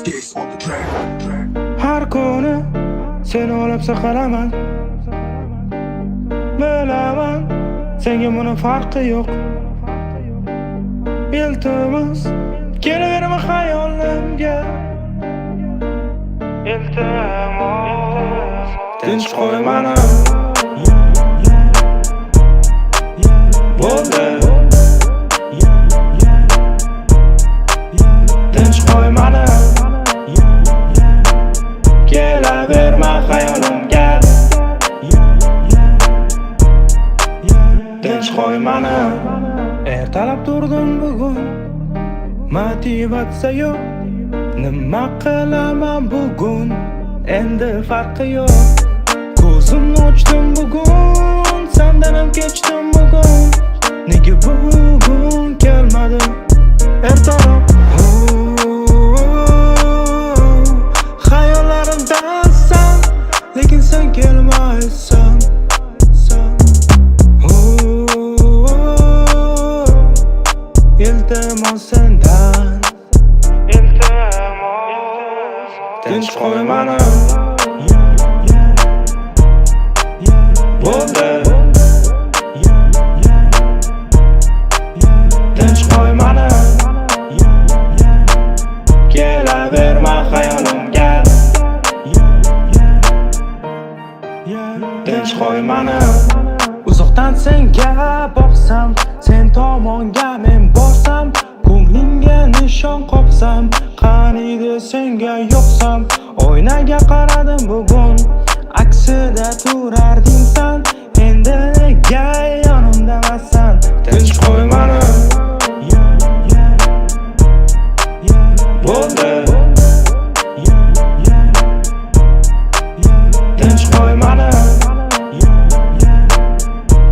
Har kuni seni olib saqalaman. Bilaman, senga buni farqi yo'q. Iltimos, kelaverma xayolimga. Iltimos, tinch qo'y meni. Bo'ldi. Tinch qo'y meni. Kelaverma xayolimga. Tinch qo'y meni. Ertalab turdim bugun, motivatsiya yo'q. Nima qilaman bugun? Endi farqi yo'q. Ko'zimni ochdim bugun, sendan ham kechdim bugun. Nega bugun kelmading? Ertalab xayollarimdasan, lekin sen kelmaysan. Iltimos sendan, iltimos, tinch qo'y meni. Bo'ldi. Tinch qo'y meni. Kelaverma xayolimga. Tinch qo'y meni. Uzoqdan senga boqsam, sen tomonga men borsam, ko'nglingga nishon qoqsam, qaniydi senga yo'qsam. Oynaga qaradim bugun, aksida turarding sen. Endi nega yonimdasan? Tinch qo'y meni. Bo'ldi. Tinch qo'y meni.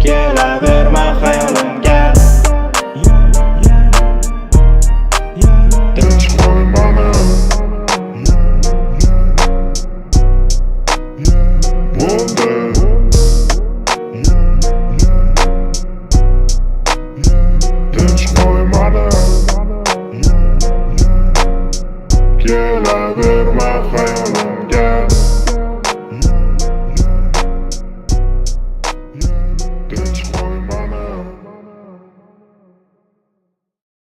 Kelaverma xayolimga. Tinch qo'y meni. Bo'ldi. Tinch qo'y meni. Kelaverma xayolimga.